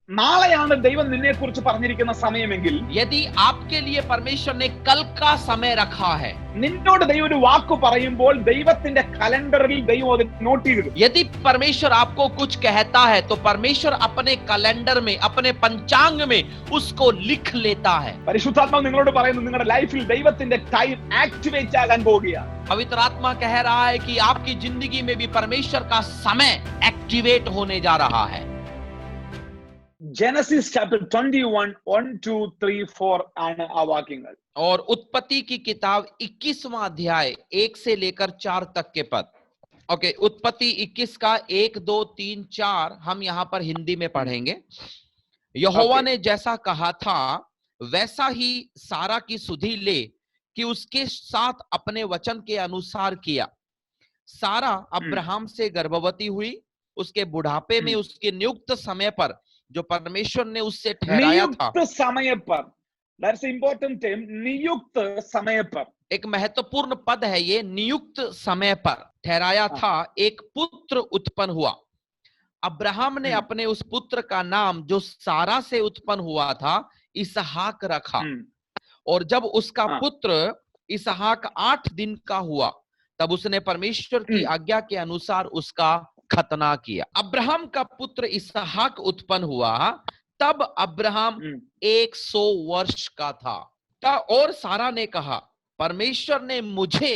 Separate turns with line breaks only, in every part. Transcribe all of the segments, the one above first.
നാളെയാണ് ദൈവം നിന്നെക്കുറിച്ച് പറഞ്ഞിരിക്കുന്ന സമയമെങ്കിൽ,
यदि आपके लिए परमेश्वर ने कल का समय रखा है,
നിന്നോട് ദൈവം ഒരു വാക്ക് പറയുമ്പോൾ ദൈവത്തിന്റെ കലണ്ടറിൽ ദൈവം അത് നോട്ട് ചെയ്തിടും.
यदि परमेश्वर आपको कुछ कहता है तो परमेश्वर अपने कैलेंडर में, अपने पंचांग में उसको लिख लेता है.
പരിശുദ്ധാത്മാവ് നിങ്ങളോട് പറയുന്നു, നിങ്ങളുടെ ലൈഫിൽ ദൈവത്തിന്റെ ടൈം ആക്ടിവേറ്റ് ആകാൻ പോവുകയാണ്.
पवित्र आत्मा कह रहा है कि आपकी जिंदगी में भी परमेश्वर का समय एक्टिवेट होने जा रहा है.
ജനസിസ് ചാപ്റ്റർ 21 1 2 3 4 ആണ് ആ വാക്യങ്ങൾ.
और उत्पत्ति की किताब 21वां अध्याय 1 से लेकर 4 तक के पद. ओके, उत्पत्ति 21 का 1 2 3 4 हम यहां पर हिंदी में पढ़ेंगे. यहोवा ने जैसा कहा था वैसा ही सारा की सुधि ले कि उसके साथ अपने वचन के अनुसार किया. सारा अब्राहम से गर्भवती हुई, उसके बुढ़ापे में उसके नियुक्त समय पर जो परमेश्वर ने उससे ठहराया था.
नियुक्त समय पर, दैट्स इंपॉर्टेंट टर्म, नियुक्त समय पर.
एक महत्वपूर्ण पद है ये, नियुक्त समय पर ठहराया था, एक पुत्र उत्पन्न हुआ. अब्राहम ने अपने उस पुत्र का नाम जो सारा से उत्पन्न हुआ था इसहाक रखा. और जब उसका पुत्र इसहाक 8 दिन का हुआ तब उसने परमेश्वर की आज्ञा के अनुसार उसका खतना किया. अब्राहम का पुत्र इसहाक उत्पन्न हुआ तब अब्राहम 100 वर्ष का था. और सारा ने कहा, परमेश्वर ने मुझे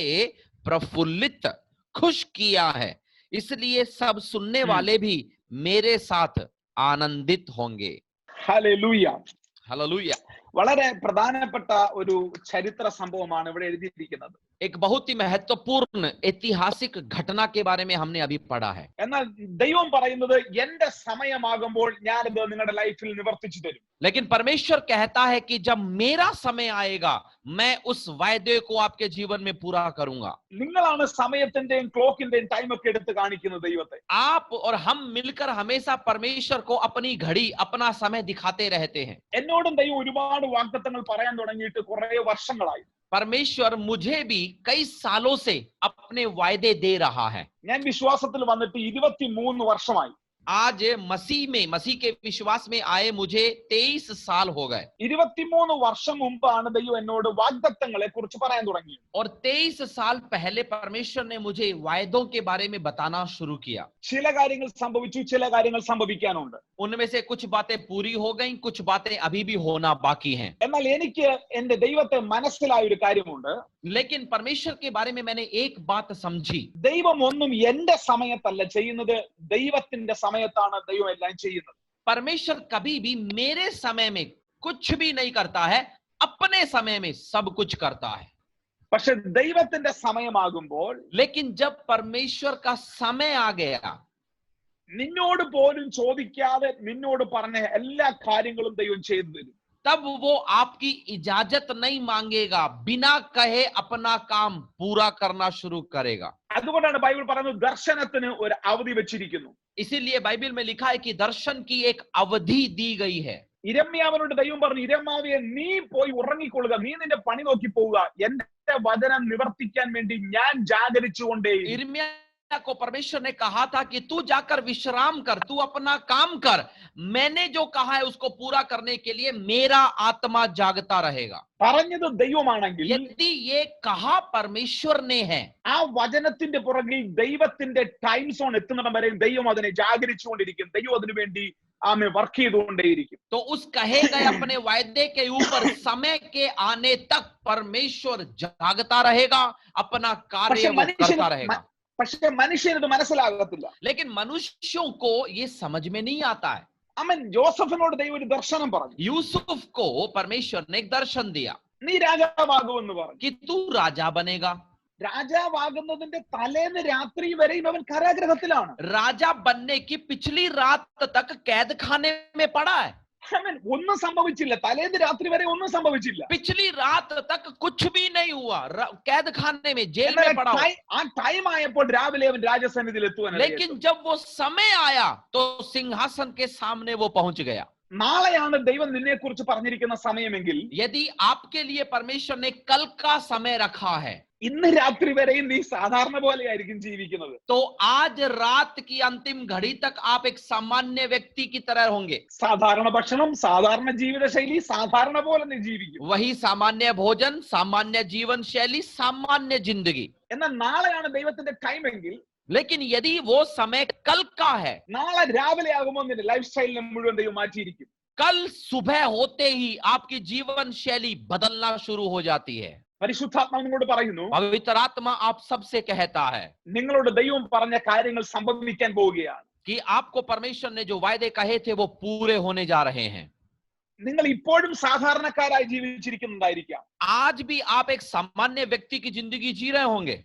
प्रफुल्लित खुश किया है, इसलिए सब सुनने वाले भी मेरे साथ आनंदित होंगे.
ഹല്ലേലൂയ.
हालेलुया.
വളരെ പ്രധാനപ്പെട്ട ഒരു ചരിത്ര സംഭവമാണ് ഇവിടെ എഴുതിയിരിക്കുന്നത്.
एक बहुत ही महत्वपूर्ण ऐतिहासिक घटना के बारे में हमने अभी पढ़ा है.
എന്നാൽ ദൈവം പറയുന്നത്, എന്റെ സമയമാകുമ്പോൾ ഞാനിത് നിങ്ങളുടെ ലൈഫിൽ നിവർത്തിച്ചു തരും.
लेकिन परमेश्वर कहता है कि जब मेरा समय आएगा मैं उस वायदे को आपके जीवन में पूरा करूंगा.
നിങ്ങളാണ് സമയത്തിന്റെയും ക്ലോക്കിന്റെയും ടൈം ഒക്കെ എടുത്ത് കാണിക്കുന്നത് ദൈവത്തെ.
आप और हम मिलकर हमेशा परमेश्वर को अपनी घड़ी, अपना समय दिखाते रहते हैं.
എന്നോടും ദൈവം ഒരുപാട് വാഗ്ദത്തങ്ങൾ പറയാൻ തുടങ്ങിയിട്ട് കുറെ വർഷങ്ങളായി.
परमेश्वर मुझे भी कई सालों से अपने वायदे दे रहा है.
ഞാൻ വിശ്വാസത്തിൽ വന്നിട്ട് 23 വർഷമായി.
आज मसीह के विश्वास में आए मुझे 23 साल हो गए.
23 വർഷം മുമ്പാണ് ദൈവം എന്നോട് വാഗ്ദത്തങ്ങളെ കുറിച്ച് പറയാൻ തുടങ്ങിയത്.
और 23 साल पहले परमेश्वर ने मुझे वायदों के बारे में बताना शुरू किया.
ചില കാര്യങ്ങൾ സംഭവിച്ചു, ചില കാര്യങ്ങൾ സംഭവിക്കാനുണ്ട്.
उनमें से कुछ बातें पूरी हो गई, कुछ बातें अभी भी होना बाकी हैं.
എന്നാൽ എനിക്ക് എന്റെ ദൈവത്തെ മനസ്സിലായ ഒരു കാര്യമുണ്ട്.
लेकिन परमेश्वर के बारे में मैंने एक बात समझी.
ദൈവം ഒന്നും എന്റെ സമയത്തല്ല ചെയ്യുന്നത്, ദൈവത്തിന്റെ സമയത്താണ് ദൈവം എല്ലാം ചെയ്യുന്നത്.
परमेश्वर कभी भी मेरे समय में कुछ भी नहीं करता है, अपने समय में सब कुछ करता है.
പക്ഷെ ദൈവത്തിന്റെ സമയമാകുമ്പോൾ,
लेकिन जब परमेश्वर का समय आ गया,
നിന്നോട് പോലും ചോദിക്കാതെ നിന്നോട് പറഞ്ഞ എല്ലാ കാര്യങ്ങളും ദൈവം ചെയ്തു തരും.
तब वो आपकी इजाजत नहीं मांगेगा, बिना कहे अपना काम पूरा करना शुरू करेगा.
അതുകൊണ്ടാണ് ബൈബിൾ പറയുന്നത് ദർശനത്തിന് ഒരു അവധി വെച്ചിരിക്കുന്നു.
इसीलिए बाइबल में लिखा है कि दर्शन की एक अवधि दी गई है.
ഇരമ്യാവിനോട് ദൈവം പറഞ്ഞു, ഇരമ്യാവേ നീ പോയി ഉറങ്ങിക്കൊള്ളുക, നീ നിന്റെ പണി നോക്കി പോവുക, എന്റെ വചനം നിവർത്തിക്കാൻ വേണ്ടി ഞാൻ ജാഗരിച്ചുകൊണ്ടേ.
यिर्मयाह को परमेश्वर ने कहा था कि तू जाकर विश्राम कर, तू अपना काम कर, मैंने जो कहा है उसको पूरा करने के लिए मेरा आत्मा जागता रहेगा.
പറഞ്ഞത് ദൈവമാണെങ്കിൽ,
यदि ये कहा परमेश्वर ने है,
ആ വചനത്തിന്റെ പുറകിൽ ദൈവത്തിന്റെ ടൈം സോൺ എത്തുന്നിടം വരെ ദൈവം അതിനെ ജാഗരിച്ചുകൊണ്ടിരിക്കും. ദൈവം അതിനു വേണ്ടി ആമേ വർക്ക് ചെയ്തുകൊണ്ടേയിരിക്കും.
तो उस कहे गए अपने वायदे के ऊपर समय के आने तक परमेश्वर जागता रहेगा, अपना कार्य वो करता रहेगा.
പക്ഷെ മനുഷ്യനത് മനസ്സിലാകത്തില്ല.
लेकिन मनुष्यों को ये समझ में नहीं आता है.
അവൻ ജോസഫിനോട് ദൈവം ഒരു ദർശനം പറഞ്ഞു.
यूसुफ को परमेश्वर ने एक दर्शन दिया
നീ രാജാവാകുമെന്ന് പറഞ്ഞു.
कि तू राजा बनेगा.
രാജാവാകുന്നതിന്റെ തലേന്ന് രാത്രി വരെയും അവൻ കാരാഗൃഹത്തിലാണ്.
राजा बनने की पिछली रात तक कैद खाने में पड़ा है.
അവൻ ഒന്നും സംഭവിച്ചില്ല, തലേന്ന് രാത്രി വരെ ഒന്നും സംഭവിച്ചില്ല.
पिछली रात तक कुछ भी नहीं हुआ, कैद खाने में, जेल में पड़ा.
ആ ടൈം ആയപ്പോൾ രാവിലെ അവൻ രാജസന്നിധിയിൽ എത്തുവാൻ.
लेकिन जब वो समय आया तो सिंहासन के सामने वो पहुंच गया.
നാളെയാണ് ദൈവം നിന്നെ കുറിച്ച് പറഞ്ഞിരിക്കുന്ന സമയമെങ്കിൽ,
यदि आपके लिए परमेश्वर ने कल का समय रखा है,
ഇന്ന് രാത്രി വരെയും നീ സാധാരണ പോലെയായിരിക്കും ജീവിക്കുന്നത്.
तो आज रात की अंतिम घड़ी तक आप एक सामान्य व्यक्ति की तरह होंगे.
സാധാരണ ഭക്ഷണം, സാധാരണ ജീവിതശൈലി, സാധാരണ പോലെ നീ ജീവിക്കും.
वही सामान्य भोजन, सामान्य जीवन शैली, सामान्य जिंदगी.
എന്നാൽ നാളെയാണ് ദൈവത്തിന്റെ ടൈം എങ്കിൽ,
लेकिन यदि वो समय कल का है,
നാളെ രാവിലെ ആകുമ്പോൾ നിന്റെ ലൈഫ് സ്റ്റൈലിനെ മുഴുവൻ ദൈവം മാറ്റിയിരിക്കും.
कल सुबह होते ही आपकी जीवन शैली बदलना शुरू हो जाती है.
പരിശുദ്ധാത്മാവ് നിങ്ങളോട് പറയുന്നു,
पवित्र आत्मा आप सबसे कहता है
നിങ്ങളോട് ദൈവം പറഞ്ഞ കാര്യങ്ങൾ സംഭവിക്കാൻ പോവുകയാണ്.
कि आपको परमेश्वर ने जो वायदे कहे थे वो पूरे होने जा रहे हैं.
നിങ്ങൾ ഇപ്പോഴും സാധാരണക്കാരായി ജീവിച്ചിരിക്കുന്നുണ്ടായിരിക്കാം.
आज भी आप एक सामान्य व्यक्ति की जिंदगी जी रहे होंगे,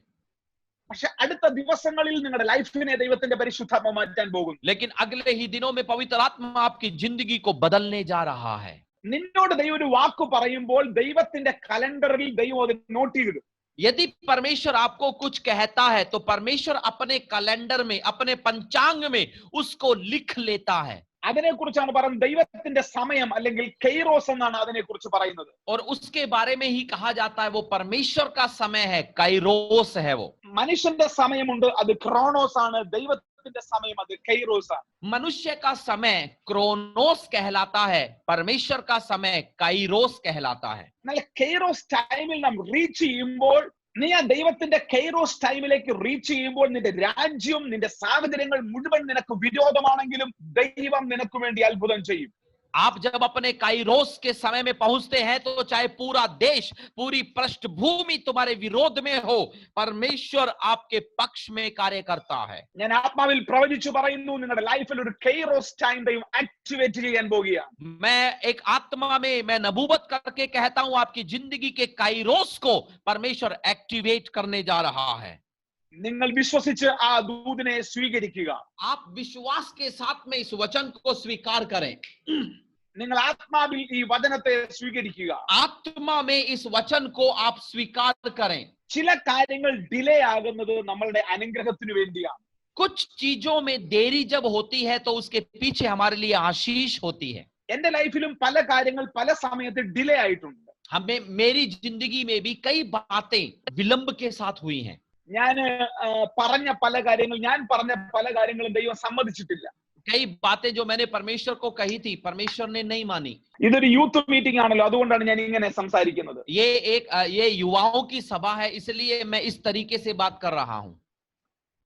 പക്ഷെ അടുത്ത ദിവസങ്ങളിൽ നിങ്ങളുടെ ലൈഫിനെ ദൈവത്തിന്റെ പരിശുദ്ധാത്മ മാറ്റാൻ പോകുന്നു.
लेकिन अगले ही दिनों में पवित्र आत्मा आपकी जिंदगी को बदलने जा रहा है.
നിന്നോട് ദൈവം ഒരു വാക്ക് പറയുമ്പോൾ ദൈവത്തിന്റെ കലണ്ടറിൽ ദൈവം അത് നോട്ട് ചെയ്തു.
यदि परमेश्वर आपको कुछ कहता है तो परमेश्वर अपने कैलेंडर में, अपने पंचांग में उसको लिख लेता है.
അതിനെക്കുറിച്ചാണ് പറയുന്നത് ദൈവത്തിന്റെ സമയം അല്ലെങ്കിൽ കൈറോസ് എന്നാണ് അതിനെക്കുറിച്ച് പറയുന്നത്.
और उसके बारे में ही कहा जाता है वो परमेश्वर का समय है, काइरोस है वो.
മനുഷ്യന്റെ സമയമുണ്ട്, അത് ക്രോണോസ് ആണ്. ദൈവത്തിന്റെ സമയം അത് കൈറോസ് ആണ്.
मनुष्य का समय क्रोनोस कहलाता है, परमेश्वर का समय काइरोस कहलाता है.
എന്നാൽ കൈറോസ് ടൈമിൽ നാം റീച്ച് ചെയ്യുമ്പോൾ, നീ ആ ദൈവത്തിന്റെ കൈറോസ് ടൈമിലേക്ക് റീച്ച് ചെയ്യുമ്പോൾ നിന്റെ രാജ്യം, നിന്റെ സാഹചര്യങ്ങൾ മുഴുവൻ നിനക്ക് വിരോധമാണെങ്കിലും ദൈവം നിനക്ക് വേണ്ടി അത്ഭുതം ചെയ്യും.
आप जब अपने काइरोस के समय में पहुंचते हैं तो चाहे पूरा देश, पूरी पृष्ठभूमि तुम्हारे विरोध में हो, परमेश्वर आपके पक्ष में कार्य करता है.
ഞാൻ ആത്മാവിൽ പ്രവചിച്ചു പറയുന്നു, നിങ്ങളുടെ ലൈഫിൽ ഒരു കൈറോസ് ടൈം ദൈവം ആക്ടിവേറ്റ് ചെയ്യാൻ പോകുകയാണ്.
मैं एक आत्मा में मैं नबूवत करके कहता हूं आपकी जिंदगी के काइरोस को परमेश्वर एक्टिवेट करने जा रहा है.
നിങ്ങൾ വിശ്വസിച്ച് ആ ദൂതനെ സ്വീകരിക്കുക.
आप विश्वास के साथ में इस वचन को स्वीकार करें.
നിങ്ങൾ ആത്മാവിൽ ഈ വചനത്തെ സ്വീകരിക്കുക.
आत्मा में इस वचन को आप स्वीकार करें.
ചില കാര്യങ്ങൾ ഡിലേ ആകുന്നത് നമ്മളുടെ അനുഗ്രഹത്തിന് വേണ്ടിയാണ്.
कुछ चीजों में देरी जब होती है तो उसके पीछे हमारे लिए आशीष होती है.
എന്റെ ലൈഫിലും പല കാര്യങ്ങൾ പല സമയത്ത് ഡിലേ ആയിട്ടുണ്ട്.
हमें, मेरी जिंदगी में भी कई बातें विलंब के साथ हुई हैं.
ഞാൻ പറഞ്ഞ പല കാര്യങ്ങളും ദൈവം സമ്മതിച്ചിട്ടില്ല.
कई बातें जो मैंने परमेश्वर को कही थी, परमेश्वर ने नहीं मानी.
ഇതൊരു യൂത്ത് മീറ്റിംഗ് ആണല്ലോ, അതുകൊണ്ടാണ് ഞാൻ ഇങ്ങനെ സംസാരിക്കുന്നത്.
ये युवाओं की सभा है, इसलिए मैं इस तरीके से बात कर रहा हूं.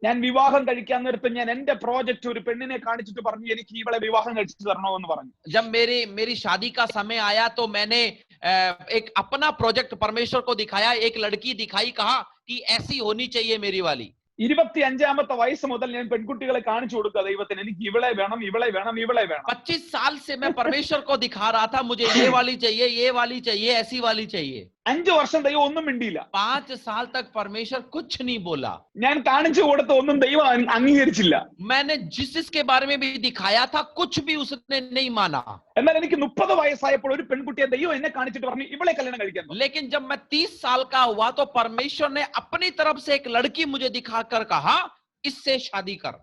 ഞാൻ വിവാഹം കഴിക്കാൻ നേരത്ത് ഞാൻ എന്റെ പ്രോജക്റ്റ് ഒരു പെണ്ണിനെ കാണിച്ചിട്ട് പറഞ്ഞു, എനിക്ക് ഇവളെ വിവാഹം കഴിച്ചു തരണമെന്ന് പറഞ്ഞു.
जब मेरी शादी का समय आया तो मैंने एक अपना प्रोजेक्ट परमेश्वर को दिखाया, एक लड़की दिखाई, कहा कि ऐसी होनी चाहिए मेरी वाली.
25ാമത്തെ വയസ്സ് മുതൽ ഞാൻ പെൺകുട്ടികളെ കാണിച്ചു കൊടുക്കുക ദൈവത്തിന്, എനിക്ക് ഇവളെ വേണം, ഇവളെ വേണം, ഇവളെ വേണം.
25 साल से मैं परमेश्वर को दिखा रहा था, मुझे ये वाली चाहिए, ये वाली चाहिए, ऐसी वाली चाहिए.
5 വർഷം ദൈവം ഒന്നും മിണ്ടിയില്ല.
5 साल तक परमेश्वर कुछ नहीं बोला.
ഞാൻ കാണിച്ചു കൊടുത്ത ഒന്നും ദൈവം അംഗീകരിച്ചില്ല.
मैंने जिसके बारे में भी दिखाया था कुछ भी उसने नहीं माना.
എന്നാൽ എനിക്ക് 30 വയസ്സായപ്പോൾ ഒരു പെൺകുട്ടിയെ ദൈവം എന്നെ കാണിച്ചിട്ട് പറഞ്ഞു, ഇവളെ കല്യാണം കഴിക്കാൻ.
लेकिन जब मैं 30 साल का हुआ तो परमेश्वर ने अपनी तरफ से एक लड़की मुझे दिखाकर कहा, इससे शादी कर.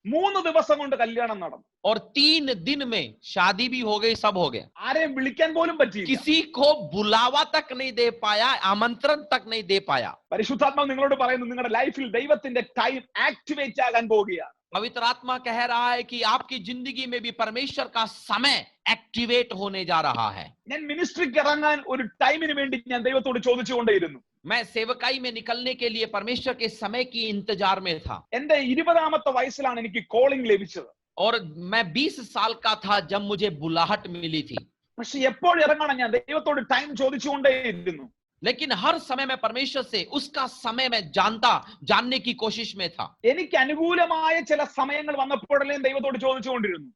3 ദിവസം കൊണ്ട് കല്യാണം നടന്നു.
और 3 दिन में शादी भी हो गई, सब हो गया.
ആരെയും വിളിക്കാൻ പോലും പറ്റിയില്ല.
किसी को बुलावा तक नहीं दे पाया, आमंत्रण तक नहीं दे पाया.
പരിശുദ്ധാത്മാവ് നിങ്ങളോട് പറയുന്നു, നിങ്ങളുടെ ലൈഫിൽ ദൈവത്തിന്റെ ടൈം ആക്ടിവേറ്റ് ആകാൻ പോവുകയാണ്.
पवित्र आत्मा कह रहा है कि आपकी जिंदगी में भी परमेश्वर का समय एक्टिवेट होने जा रहा है.
ഞാൻ മിനിസ്ട്രിക്ക് ഇറങ്ങാൻ ഒരു ടൈമിന് വേണ്ടി ഞാൻ ദൈവത്തോട് ചോദിച്ചുകൊണ്ടേയിരുന്നു.
मैं सेवकाई में निकलने के लिए परमेश्वर के समय की इंतजार में था.
എന്റെ 20ാമത്തെ വയസ്സിലാണ് എനിക്ക് കോളിംഗ് ലഭിച്ചത്.
और मैं 20 साल का था जब मुझे बुलाहट मिली थी.
പക്ഷെ എപ്പോൾ ഇറങ്ങണം ഞാൻ ദൈവത്തോട് ടൈം ചോദിച്ചുകൊണ്ടേയിരുന്നു.
लेकिन हर समय मैं परमेश्वर से उसका समय मैं जानने की कोशिश में था.
എനിക്ക് അനുകൂലമായ ചില സമയങ്ങൾ വന്നപ്പോഴെല്ലാം ദൈവത്തോട് ചോദിച്ചുകൊണ്ടിരുന്നു.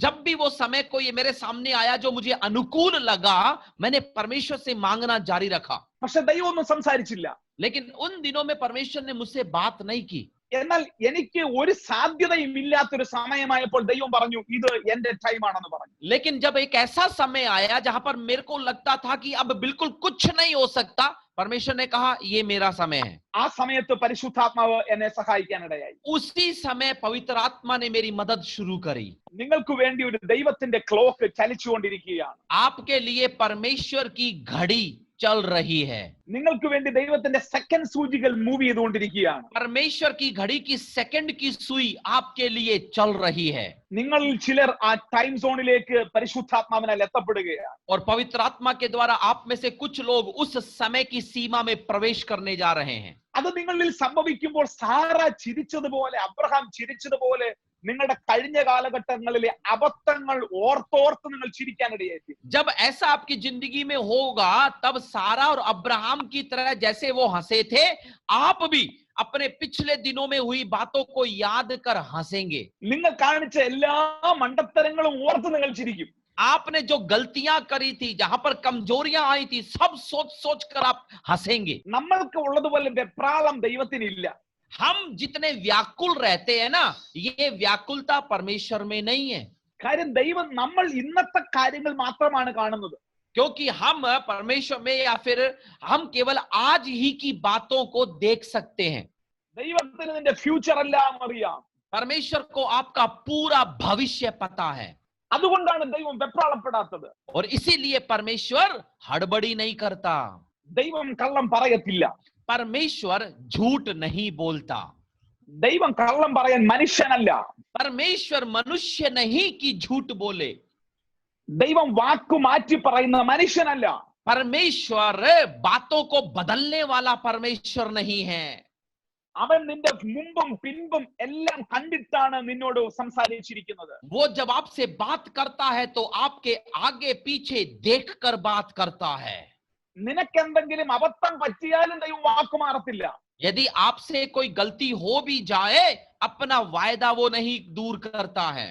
जब भी वो समय कोई मेरे सामने आया जो मुझे अनुकूल लगा, मैंने परमेश्वर से मांगना जारी रखा.
പക്ഷെ ദൈവം ഒന്നും സംസാരിച്ചില്ല.
लेकिन उन दिनों में परमेश्वर ने मुझसे बात नहीं की.
എന്നാൽ എനിക്ക് ഒരു സാധ്യതയും ഇല്ലാത്തൊരു സമയമായപ്പോൾ ദൈവം പറഞ്ഞു, ഇത് എന്റെ ടൈം ആണെന്ന് പറഞ്ഞു.
लेकिन जब एक ऐसा समय आया जहां पर मेरे को लगता था कि अब बिल्कुल कुछ नहीं हो सकता, परमेश्वर ने कहा ये मेरा समय है.
ആ സമയത്ത് പരിശുദ്ധാത്മാവ് എന്നെ സഹായിക്കാനിടയായി.
उसी समय पवित्र आत्मा ने मेरी मदद शुरू करी.
നിങ്ങൾക്ക് വേണ്ടി ഒരു ദൈവത്തിന്റെ ക്ലോക്ക് ചലിച്ചുകൊണ്ടിരിക്കുകയാണ്.
आपके लिए परमेश्वर की घड़ी चल रही है.
നിങ്ങൾക്ക് വേണ്ടി ദൈവത്തിന്റെ സെക്കൻഡ് സൂചികൾ മൂവ് ചെയ്തുകൊണ്ടിരിക്കുകയാണ്.
परमेश्वर की घड़ी की सेकंड की सुई आपके लिए चल रही है.
നിങ്ങളിൽ ചിലർ ആ ടൈം സോണിലേക്ക് പരിശുദ്ധാത്മാവിനാൽ എത്തപ്പെടുകയാണ്.
और पवित्र आत्मा के द्वारा आप में से कुछ लोग उस समय की सीमा में प्रवेश करने जा रहे हैं.
അത് നിങ്ങളിൽ സംഭവിക്കുമ്പോൾ സാറ ചിരിച്ചതുപോലെ, അബ്രഹാം ചിരിച്ചതുപോലെ നിങ്ങളുടെ കഴിഞ്ഞ കാലഘട്ടങ്ങളിലെ അബദ്ധങ്ങൾ ഓർത്തോർത്ത് നിങ്ങൾ ചിരിക്കാനിടയായി.
जब ऐसा आपकी जिंदगी में होगा तब सारा और अब्राहम की तरह जैसे वो हंसे थे, आप भी अपने पिछले दिनों में हुई बातों को याद कर हंसेंगे.
നിങ്ങൾ കാണിച്ച എല്ലാ മണ്ടത്തരങ്ങളും ഓർത്ത് നിങ്ങൾ ചിരിക്കും.
आपने जो गलतियां करी थी, जहां पर कमजोरियां आई थी, सब सोच सोच कर आप हंसेंगे.
നമ്മൾക്ക് ഉള്ളതുപോലെ വെപ്രാളം ദൈവത്തിനില്ല.
हम जितने व्याकुल रहते हैं ना, ये व्याकुलता परमेश्वर में नहीं है.
കാര്യം ദൈവം നമ്മൾ ഇന്നത്തെ കാര്യങ്ങൾ മാത്രമാണ് കാണുന്നത്.
क्योंकि हम परमेश्वर में या फिर हम केवल आज ही की बातों को देख सकते हैं.
ദൈവത്തിന് നിന്റെ ഫ്യൂച്ചർ എല്ലാം അറിയാം.
परमेश्वर को आपका पूरा भविष्य पता है.
അതുകൊണ്ടാണ് ദൈവം വെപ്രാളപ്പെടാത്തത്.
और इसीलिए परमेश्वर हड़बड़ी नहीं करता.
ദൈവം കള്ളം പറയത്തില്ല.
परमेश्वर झूठ नहीं बोलता.
ദൈവം കള്ളം പറയാൻ മനുഷ്യനല്ല.
परमेश्वर मनुष्य नहीं कि झूठ बोले.
ദൈവം വാക്കു മാറ്റി പറയുന്ന മനുഷ്യനല്ല.
परमेश्वर बातों को बदलने वाला परमेश्वर नहीं है.
അവൻ നിന്റെ മുമ്പും പിൻപും എല്ലാം കണ്ടിട്ടാണ് നിന്നോട് സംസാരിച്ചിരിക്കുന്നത്.
वो जब आपसे बात करता है तो आपके आगे पीछे देखकर बात करता है.
നിനക്കെന്തെങ്കിലും അബദ്ധം പറ്റിയാലും ദൈവം വാക്കു മാറത്തില്ല.
यदि आपसे कोई गलती हो भी जाए, अपना वायदा वो नहीं दूर करता है.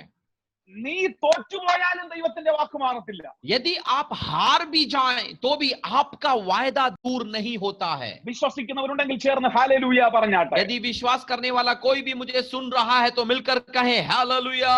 നീ തോറ്റുപോയാലും ദൈവത്തിന്റെ വാക്ക് മാറത്തില്ല.
यदि आप हार भी जाएं तो भी आपका वायदा दूर नहीं होता है.
വിശ്വസിക്കുന്നവരുണ്ടെങ്കിൽ ചേർന്ന് ഹല്ലേലൂയ പറഞ്ഞാട്ടെ.
यदि विश्वास करने वाला कोई भी मुझे सुन रहा है तो मिलकर कहें हालेलुया.